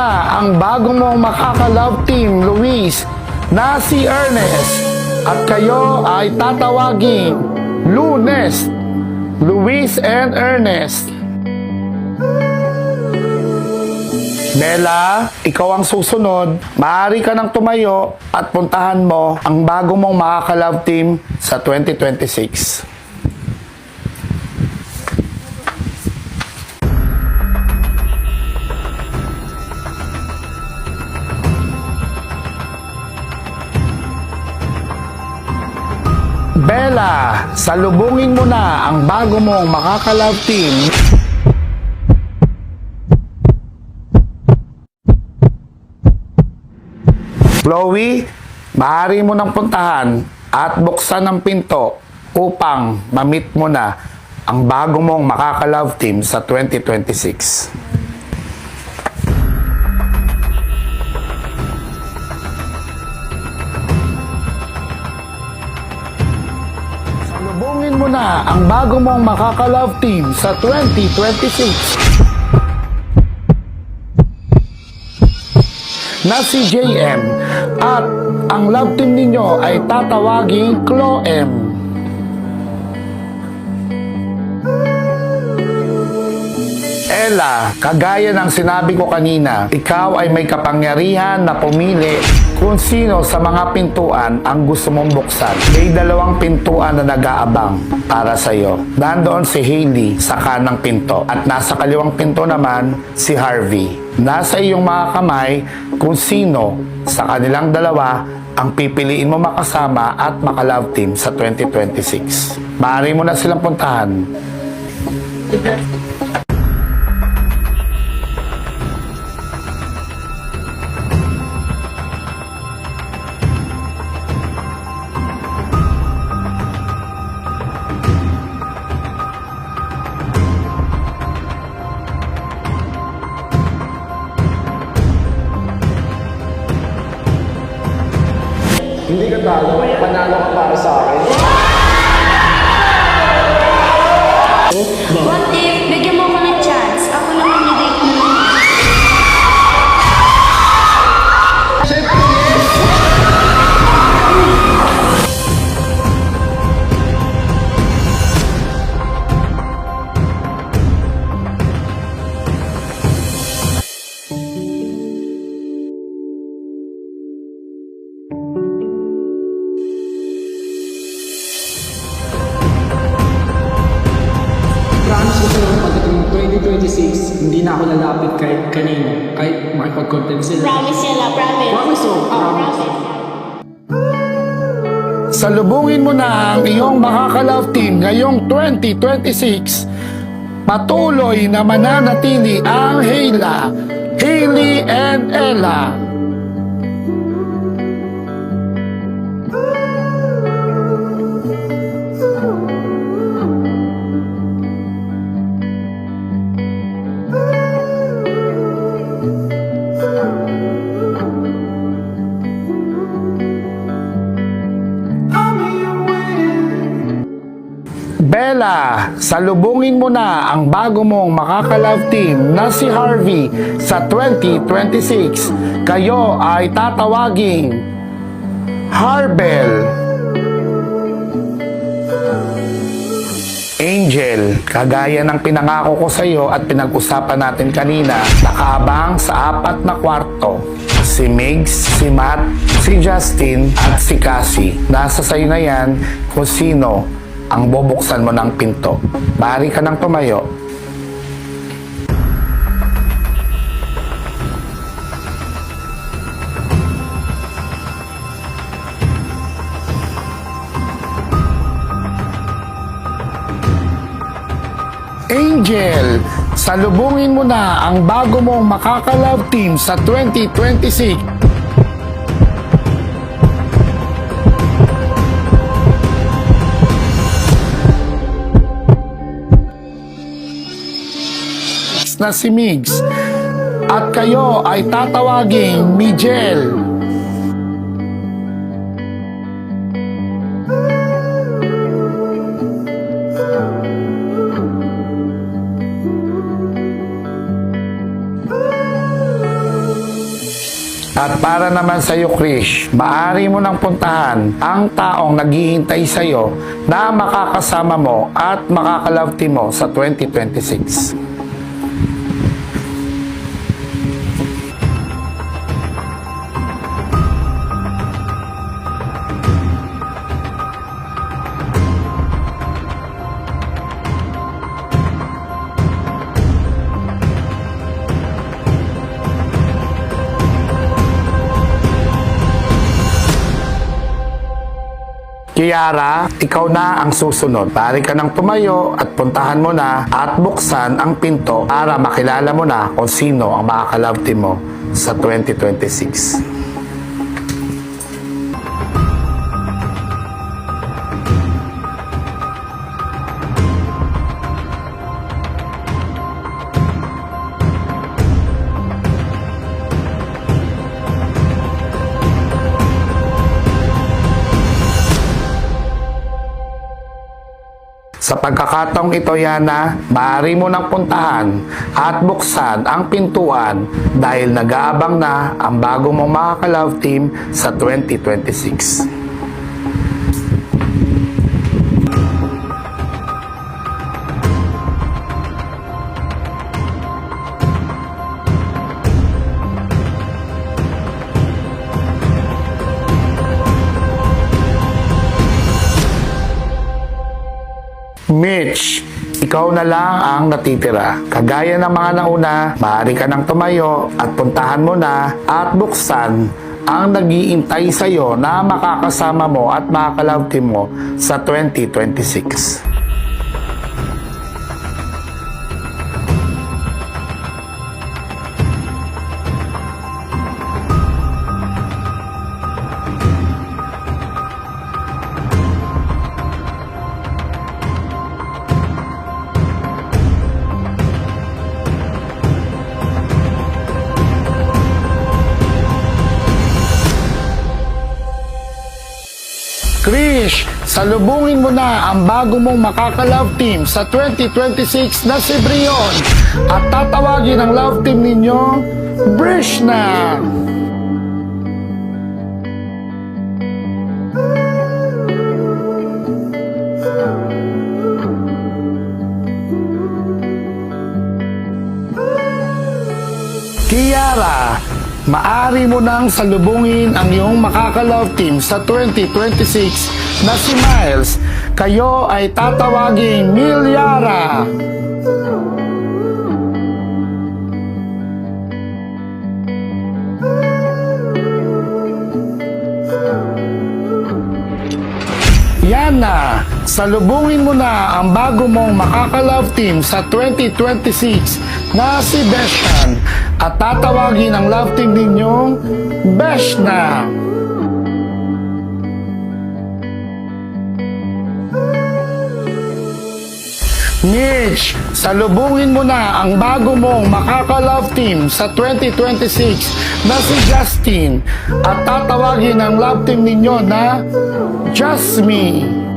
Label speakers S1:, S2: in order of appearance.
S1: na ang bago mong makaka-love team, Luis, na si Ernest. At kayo ay tatawaging Lunes, Luis and Ernest. Bella, ikaw ang susunod. Maaari ka nang tumayo at puntahan mo ang bago mong makaka-love team sa 2026. Bella, salubungin mo na ang bago mong makaka-love team. Chloe, maaari mo nang puntahan at buksan ang pinto upang ma-meet mo na ang bago mong makaka-love team sa 2026. Salubungin mo na ang bago mong makaka-love team sa 2026. Na si JM at ang love team ninyo ay tatawaging Chloem. Ella, kagaya ng sinabi ko kanina, ikaw ay may kapangyarihan na pumili kung sino sa mga pintuan ang gusto mong buksan. May dalawang pintuan na nag-aabang para sa iyo. Nandoon si Hailey sa kanang pinto at nasa kaliwang pinto naman si Harvey. Nasa iyong mga kamay kung sino sa kanilang dalawa ang pipiliin mo makasama at maka-love team sa 2026. Maaari mo na silang puntahan.
S2: Hindi ka talo, panalo ka para sa akin.
S3: What if, bigyan mo ako ng chance? Ako naman i-date mo.
S2: Promise ko sa'yo, pagdating ng 2026, hindi na ako lalapit kahit kanino, kahit makipag-content sila.
S3: Promise yan lang, promise.
S2: Promise, oh, promise.
S1: Salubungin mo na ang iyong makaka-love team ngayong 2026. Patuloy na mananatili ang Hayla, Hailey and Ella. Bella, salubungin mo na ang bago mong makaka-love team na si Harvey sa 2026. Kayo ay tatawaging Harbel. Angel, kagaya ng pinangako ko sa iyo at pinag-usapan natin kanina, nakaabang sa 4 na kwarto. Si Migs, si Matt, si Justin at si Cassie. Nasa sayo na yan kung sino ang bubuksan mo ng pinto. Maaari ka nang tumayo. Angel, salubungin mo na ang bago mong makaka-love team sa 2026. Na si Migs at kayo ay tatawaging Miguel. At para naman sa iyo, Krish, maaari mo nang puntahan ang taong naghihintay sa iyo na makakasama mo at makakalove team mo sa 2026. Kiara, ikaw na ang susunod. Pari ka nang tumayo at puntahan mo na at buksan ang pinto para makilala mo na kung sino ang makakalove team mo sa 2026. Sa pagkakataong ito, Yana, maaari mo nang puntahan at buksan ang pintuan dahil nag-aabang na ang bago mong makakalove team sa 2026. Mitch, ikaw na lang ang natitira. Kagaya ng mga nauna, maaari ka nang tumayo at puntahan mo na at buksan ang nag-iintay sa iyo na makakasama mo at makakalove team mo sa 2026. Krish, salubungin mo na ang bago mong makakalove team sa 2026 na si Brion at tatawagin ang love team ninyo, Brishna. Kiara, maaari mo nang salubungin ang iyong makakalove team sa 2026 na si Miles. Kayo ay tatawaging Milyara. Yana, salubungin mo na ang bago mong makakalove team sa 2026 na si Beshan at tatawagin ang love team ninyong Beshna. Mitch, salubungin mo na ang bago mong makakalove team sa 2026 na si Justin at tatawagin ang love team ninyo na Jasmine.